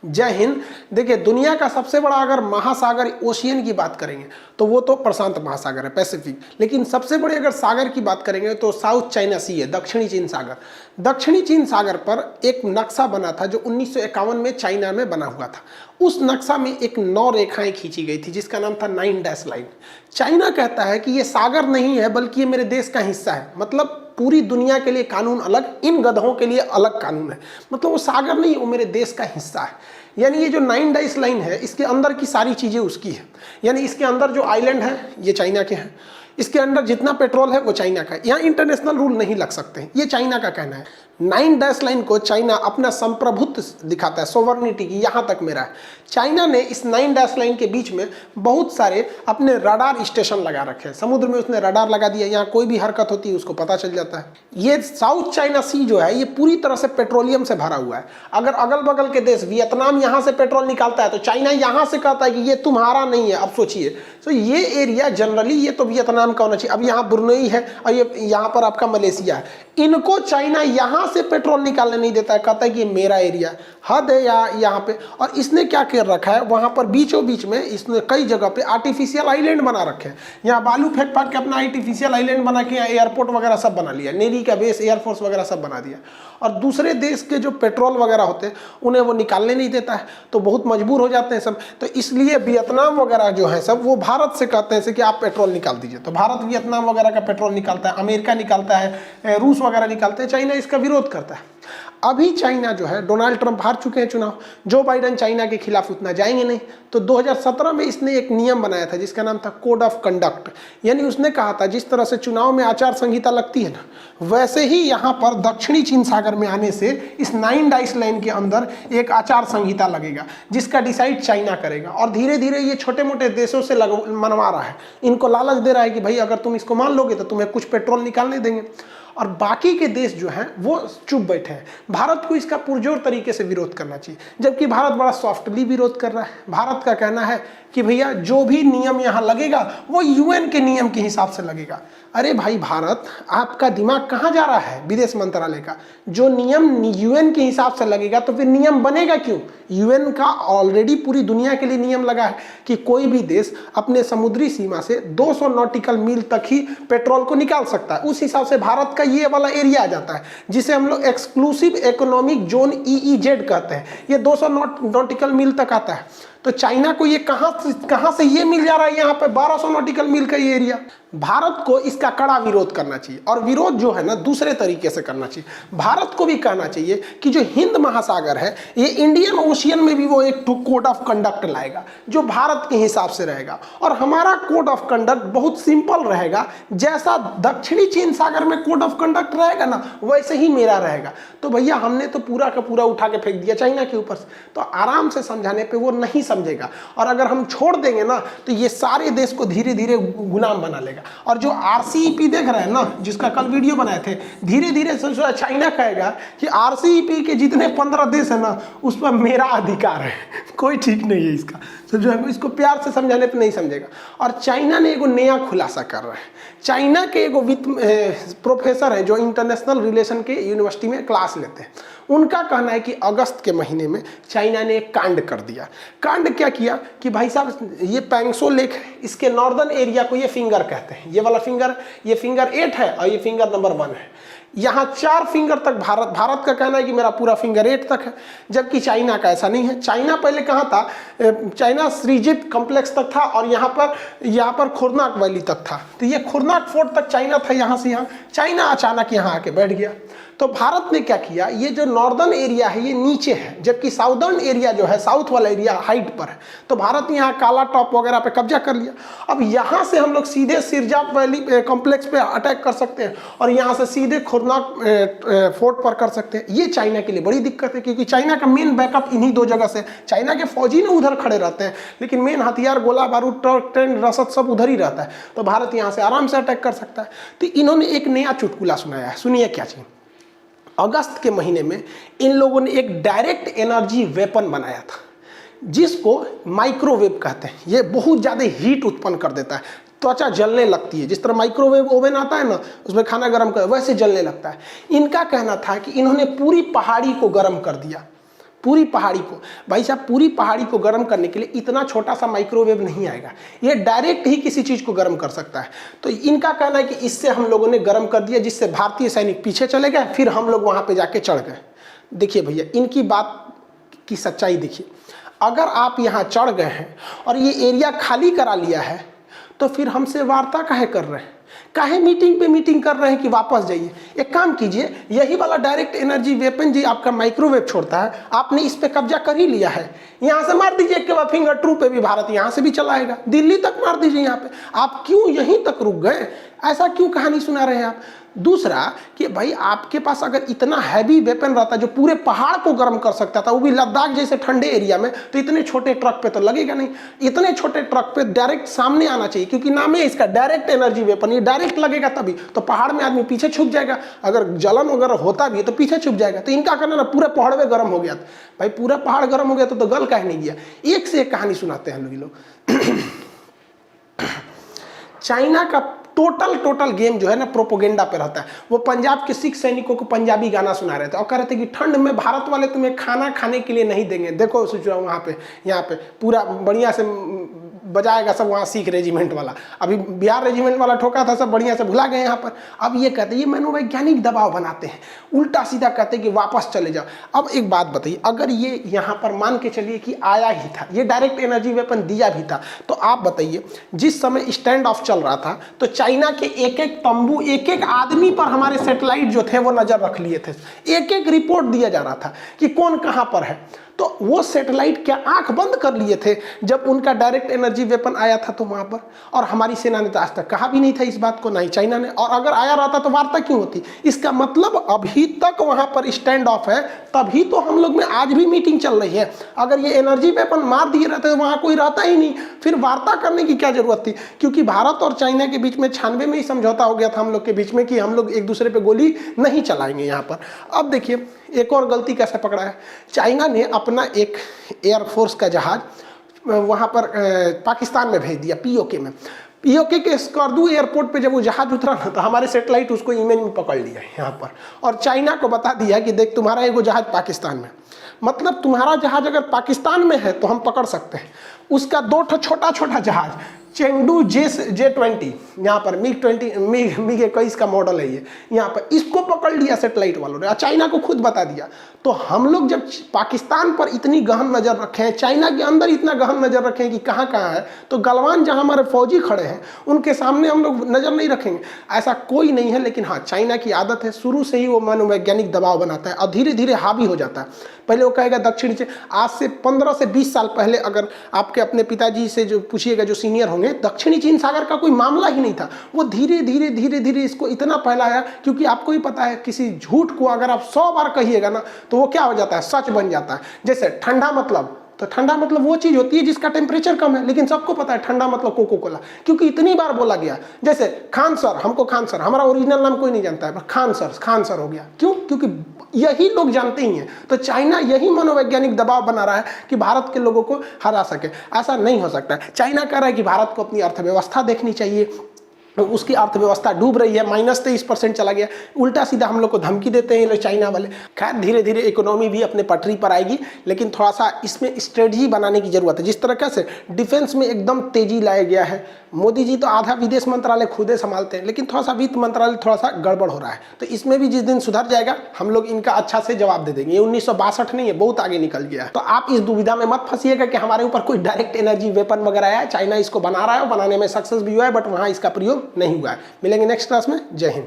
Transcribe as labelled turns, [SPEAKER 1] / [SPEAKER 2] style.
[SPEAKER 1] जय हिंद। देखिए, दुनिया का सबसे बड़ा अगर महासागर ओशियन की बात करेंगे तो वो तो प्रशांत महासागर है, पैसिफिक। लेकिन सबसे बड़े अगर सागर की बात करेंगे तो साउथ चाइना सी है, दक्षिणी चीन सागर। दक्षिणी चीन सागर पर एक नक्शा बना था जो 1951 में चाइना में बना हुआ था। उस नक्शा में एक 9 रेखाएं खींची गई थी जिसका नाम था 9 डैश लाइन। चाइना कहता है कि ये सागर नहीं है बल्कि ये मेरे देश का हिस्सा है। मतलब पूरी दुनिया के लिए कानून अलग, इन गधों के लिए अलग कानून है। मतलब वो सागर नहीं, वो मेरे देश का हिस्सा है। यानी ये जो 9 डाइस लाइन है इसके अंदर की सारी चीज़ें उसकी है। यानी इसके अंदर जो आइलैंड है ये चाइना के हैं, इसके अंदर जितना पेट्रोल है वो चाइना का है। यहाँ इंटरनेशनल रूल नहीं लग सकते हैं, ये चाइना का कहना है। 9 डैश लाइन को चाइना अपना संप्रभुत्व दिखाता है, सोवर्निटी की, यहाँ तक मेरा है। चाइना ने इस 9 डैश लाइन के बीच में बहुत सारे अपने रडार स्टेशन लगा रखे हैं। समुद्र में उसने रडार लगा दिया, यहाँ कोई भी हरकत होती है उसको पता चल जाता है। ये साउथ चाइना सी जो है ये पूरी तरह से पेट्रोलियम से भरा हुआ है। अगर अगल बगल के देश, वियतनाम यहाँ से पेट्रोल निकालता है तो चाइना यहाँ से कहता है कि ये तुम्हारा नहीं है। अब सोचिए, तो ये एरिया जनरली ये तो वियतनाम का होना चाहिए। अब यहाँ ब्रुनेई है और ये यहाँ पर आपका मलेशिया है। इनको चाइना यहाँ से पेट्रोल निकालने नहीं देता है, कहता है कि ये मेरा एरिया। हद है यहाँ पे। और इसने क्या कर रखा है, वहाँ पर बीचों बीच में इसने कई जगह पे आर्टिफिशियल आइलैंड बना रखे हैं। यहाँ बालू फेंक फाक के अपना आर्टिफिशियल आइलैंड बना के यहाँ एयरपोर्ट वगैरह सब बना लिया, नेवी का बेस, एयरफोर्स वगैरह सब बना दिया। और दूसरे देश के जो पेट्रोल वगैरह होते हैं उन्हें वो निकालने नहीं देता है, तो बहुत मजबूर हो जाते हैं सब। तो इसलिए वियतनाम वगैरह जो है सब वो भारत से कहते हैं कि आप पेट्रोल निकाल दीजिए। तो भारत वियतनाम वगैरह का पेट्रोल निकालता है, अमेरिका निकालता है, रूस वगैरह निकालते हैं। चाइना इसका विरोध करता है। अभी चाइना जो है, डोनाल्ड ट्रंप हार चुके हैं चुनाव, जो बाइडेन चाइना के खिलाफ उतना जाएंगे नहीं। तो 2017 में इसने एक नियम बनाया था जिसका नाम था कोड ऑफ कंडक्ट। यानी उसने कहा था जिस तरह से चुनाव में आचार संहिता लगती है ना, वैसे ही यहाँ पर दक्षिणी चीन सागर में आने से इस 9 डाइस लाइन के अंदर एक आचार संहिता लगेगा जिसका डिसाइड चाइना करेगा। और धीरे धीरे ये छोटे मोटे देशों से मनवा रहा है, इनको लालच दे रहा है कि भाई अगर तुम इसको मान लोगे तो तुम्हें कुछ पेट्रोल निकालने देंगे। और बाकी के देश जो हैं वो चुप बैठे हैं। भारत को इसका पुरजोर तरीके से विरोध करना चाहिए, जबकि भारत बड़ा सॉफ्टली विरोध कर रहा है। भारत का कहना है कि भैया जो भी नियम यहाँ लगेगा वो यूएन के नियम के हिसाब से लगेगा। अरे भाई भारत, आपका दिमाग कहाँ जा रहा है विदेश मंत्रालय का? जो नियम यूएन के हिसाब से लगेगा तो फिर नियम बनेगा क्यों? यूएन का ऑलरेडी पूरी दुनिया के लिए नियम लगा है कि कोई भी देश अपने समुद्री सीमा से 200 नॉटिकल मील तक ही पेट्रोल को निकाल सकता है। उस हिसाब से भारत का ये वाला एरिया आ जाता है जिसे हम लोग एक्सक्लूसिव इकोनॉमिक जोन EEZ कहते हैं। ये 200 नॉटिकल मील तक आता है। तो चाइना को ये कहां से ये मिल जा रहा है? यहाँ पे 1200 नॉटिकल मील का ये एरिया। भारत को इसका कड़ा विरोध करना चाहिए, और विरोध जो है ना दूसरे तरीके से करना चाहिए। भारत को भी कहना चाहिए कि जो हिंद महासागर है, ये इंडियन ओशियन में भी वो एक कोड ऑफ कंडक्ट लाएगा जो भारत के हिसाब से रहेगा। और हमारा कोड ऑफ कंडक्ट बहुत सिंपल रहेगा, जैसा दक्षिणी चीन सागर में कोड ऑफ कंडक्ट रहेगा ना वैसे ही मेरा रहेगा। तो भैया हमने तो पूरा का पूरा उठा के फेंक दिया चाइना के ऊपर से, तो आराम से समझाने पर वो नहीं समझेगा। और अगर हम छोड़ देंगे ना तो ये सारे देश को धीरे धीरे गुलाम बना लेगा। और जो RCEP देख रहे हैं ना, जिसका कल वीडियो बनाए थे, धीरे धीरे चाइना कहेगा कि RCEP के जितने 15 देश है ना उस पर मेरा अधिकार है। कोई ठीक नहीं है इसका। तो जो है इसको प्यार से समझाने पे नहीं समझेगा। और चाइना ने एगो नया खुलासा कर रहा है। चाइना के एगो प्रोफेसर है जो इंटरनेशनल रिलेशन के यूनिवर्सिटी में क्लास लेते हैं। उनका कहना है कि अगस्त के महीने में चाइना ने एक कांड कर दिया। कांड क्या किया कि भाई साहब, ये पैंगसो लेक है, इसके नॉर्दर्न एरिया को ये फिंगर कहते हैं। ये वाला फिंगर, ये फिंगर 8 है और ये फिंगर नंबर 1 है। यहाँ 4 फिंगर तक भारत का कहना है कि मेरा पूरा फिंगर 8 तक है, जबकि चाइना का ऐसा नहीं है। चाइना पहले कहाँ था? चाइना श्रीजित कॉम्प्लेक्स तक था और यहाँ पर खुरनाक वैली तक था। तो ये खुरनाक फोर्ट तक चाइना था। यहाँ से यहाँ चाइना अचानक यहाँ आके बैठ गया। तो भारत ने क्या किया, ये जो नॉर्दर्न एरिया है ये नीचे है, जबकि साउदर्न एरिया जो है, साउथ वाला एरिया हाइट पर है। तो भारत ने यहाँ काला टॉप वगैरह पे कब्जा कर लिया। अब यहाँ से हम लोग सीधे सिरजाप वैली कॉम्प्लेक्स पे अटैक कर सकते हैं और यहाँ से सीधे खुरनाक फोर्ट पर कर सकते हैं। ये चाइना के लिए बड़ी दिक्कत है, क्योंकि चाइना का मेन बैकअप इन्हीं 2 जगह से। चाइना के फौजी ना उधर खड़े रहते हैं, लेकिन मेन हथियार, गोला बारूद, ट्रेंड, रसद सब उधर ही रहता है। तो भारत यहाँ से आराम से अटैक कर सकता है। तो इन्होंने एक नया चुटकुला सुनाया है, सुनिए क्या चीज। अगस्त के महीने में इन लोगों ने एक डायरेक्ट एनर्जी वेपन बनाया था जिसको माइक्रोवेव कहते हैं। ये बहुत ज़्यादा हीट उत्पन्न कर देता है, त्वचा जलने लगती है। जिस तरह माइक्रोवेव ओवन आता है ना, उसमें खाना गर्म कर वैसे जलने लगता है। इनका कहना था कि इन्होंने पूरी पहाड़ी को गर्म कर दिया। पूरी पहाड़ी को। भाई साहब पूरी पहाड़ी को गर्म करने के लिए इतना छोटा सा माइक्रोवेव नहीं आएगा, ये डायरेक्ट ही किसी चीज़ को गर्म कर सकता है। तो इनका कहना है कि इससे हम लोगों ने गर्म कर दिया, जिससे भारतीय सैनिक पीछे चले गए, फिर हम लोग वहाँ पे जाके चढ़ गए। देखिए भैया इनकी बात की सच्चाई देखिए, अगर आप यहाँ चढ़ गए हैं और ये एरिया खाली करा लिया है तो फिर हमसे वार्ता काहे कर रहे हैं, काहे मीटिंग पे मीटिंग कर रहे हैं कि वापस जाइए। एक काम कीजिए, यही वाला डायरेक्ट एनर्जी वेपन जी आपका माइक्रोवेव छोड़ता है, आपने इस पे कब्जा कर ही लिया है, यहाँ से मार दीजिए के बाद फिंगर ट्रू पे भी भारत यहाँ से भी चलाएगा, दिल्ली तक मार दीजिए। यहाँ पे आप क्यों यहीं तक रुक गए, ऐसा क्यों कहानी सुना रहे हैं आप। दूसरा कि भाई आपके पास अगर इतना हैवी वेपन रहता जो पूरे पहाड़ को गर्म कर सकता था, वो भी लद्दाख जैसे ठंडे एरिया में, तो इतने छोटे ट्रक पे तो लगेगा नहीं। इतने छोटे ट्रक पे डायरेक्ट सामने आना चाहिए, क्योंकि नाम है इसका डायरेक्ट एनर्जी वेपन, ये डायरेक्ट लगेगा तभी तो पहाड़ में आदमी पीछे छुप जाएगा, अगर जलन वगैरह होता भी है तो पीछे छुप जाएगा। तो इनका कहना ना पूरे पहाड़ में गर्म हो गया था। भाई पूरा पहाड़ गर्म हो गया तो गल काहे नहीं गया। एक से एक कहानी सुनाते हैं लोग। चाइना का टोटल गेम जो है ना प्रोपोगेंडा पे रहता है। वो पंजाब के सिख सैनिकों को पंजाबी गाना सुना रहे थे और कह रहे थे कि ठंड में भारत वाले तुम्हें खाना खाने के लिए नहीं देंगे। देखो सोचो वहाँ पे यहाँ पे पूरा बढ़िया से बजाएगा सब वहाँ सिख रेजिमेंट वाला, अभी बिहार रेजिमेंट वाला ठोका था, सब बढ़िया से भुला गए यहाँ पर। अब ये कहते हैं, ये मनोवैज्ञानिक दबाव बनाते हैं, उल्टा सीधा कहते हैं कि वापस चले जाओ। अब एक बात बताइए, अगर ये यहाँ पर मान के चलिए कि आया ही था, ये डायरेक्ट एनर्जी वेपन दिया भी था, तो आप बताइए जिस समय स्टैंड ऑफ चल रहा था तो चाइना के एक एक तंबू, एक एक आदमी पर हमारे सैटेलाइट जो थे वो नजर रख लिए थे, एक एक रिपोर्ट दिया जा रहा था कि कौन कहाँ पर है। तो वो सैटेलाइट क्या आंख बंद कर लिए थे जब उनका डायरेक्ट एनर्जी वेपन आया था तो वहां पर, और हमारी सेना ने तो आज तक कहा भी नहीं था इस बात को, ना ही चाइना ने। और अगर आया रहता तो वार्ता क्यों होती। इसका मतलब अभी तक वहां पर स्टैंड ऑफ है, तभी तो हम लोग में आज भी मीटिंग चल रही है। अगर ये एनर्जी वेपन मार दिए रहते तो वहां कोई रहता ही नहीं, फिर वार्ता करने की क्या जरूरत थी। क्योंकि भारत और चाइना के बीच में 96 में ही समझौता हो गया था हम लोग के बीच में कि हम लोग एक दूसरे पे गोली नहीं चलाएंगे यहाँ पर। अब देखिए एक और गलती कैसे पकड़ा है, चाइना ने अपना एक एयरफोर्स का जहाज वहाँ पर पाकिस्तान में भेज दिया, पीओके में। पीओके के स्कर्दू एयरपोर्ट पे जब वो जहाज उतरा ना तो हमारे सैटेलाइट उसको इमेज में पकड़ लिया यहाँ पर, और चाइना को बता दिया कि देख तुम्हारा एगो जहाज पाकिस्तान में, मतलब तुम्हारा जहाज अगर पाकिस्तान में है तो हम पकड़ सकते हैं। उसका 2 छोटा छोटा जहाज चेंगडू J-20 यहाँ पर मिग 21 का मॉडल है ये, यहाँ पर इसको पकड़ लिया सैटेलाइट वालों ने, चाइना को खुद बता दिया। तो हम लोग जब पाकिस्तान पर इतनी गहन नज़र रखें, चाइना के अंदर इतना गहन नज़र रखें कि कहाँ कहाँ है, तो गलवान जहाँ हमारे फौजी खड़े हैं उनके सामने हम लोग नज़र नहीं रखेंगे, ऐसा कोई नहीं है। लेकिन हाँ, चाइना की आदत है शुरू से ही वो मनोवैज्ञानिक दबाव बनाता है और धीरे धीरे हावी हो जाता है। पहले वो कहेगा दक्षिणी चीन, आज से 15 से 20 साल पहले अगर आपके अपने पिताजी से जो पूछिएगा जो सीनियर होंगे, दक्षिणी चीन सागर का कोई मामला ही नहीं था। वो धीरे धीरे इसको इतना फैलाया, क्योंकि आपको ही पता है किसी झूठ को अगर आप 100 बार कहिएगा ना तो वो क्या हो जाता है, सच बन जाता है। जैसे ठंडा मतलब, तो ठंडा मतलब वो चीज होती है जिसका टेम्परेचर कम है, लेकिन सबको पता है ठंडा मतलब कोको कोला, क्योंकि इतनी बार बोला गया। जैसे खान सर, हमको खान सर, हमारा ओरिजिनल नाम कोई नहीं जानता है, पर खान सर हो गया। क्यों? क्योंकि यही लोग जानते ही हैं। तो चाइना यही मनोवैज्ञानिक दबाव बना रहा है कि भारत के लोगों को हरा सके। ऐसा नहीं हो सकता है। चाइना कह रहा है कि भारत को अपनी अर्थव्यवस्था देखनी चाहिए, उसकी अर्थव्यवस्था डूब रही है, -23% चला गया। उल्टा सीधा हम लोग को धमकी देते हैं चाइना वाले। खैर धीरे धीरे इकोनॉमी भी अपने पटरी पर आएगी, लेकिन थोड़ा सा इसमें स्ट्रेटजी बनाने की जरूरत है। जिस तरह से डिफेंस में एकदम तेजी लाया गया है, मोदी जी तो आधा विदेश मंत्रालय खुदे संभालते हैं, लेकिन थोड़ा सा वित्त मंत्रालय थोड़ा सा गड़बड़ हो रहा है। तो इसमें भी जिस दिन सुधर जाएगा हम लोग इनका अच्छा से जवाब दे देंगे। ये 1962 नहीं है, बहुत आगे निकल गया है। तो आप इस दुविधा में मत फंसिएगा कि हमारे ऊपर कोई डायरेक्ट एनर्जी वेपन वगैरह है। चाइना इसको बना रहा है, बनाने में सक्सेस भी हुआ है, बट वहाँ इसका प्रयोग नहीं हुआ है। मिलेंगे नेक्स्ट क्लास में। जय हिंद।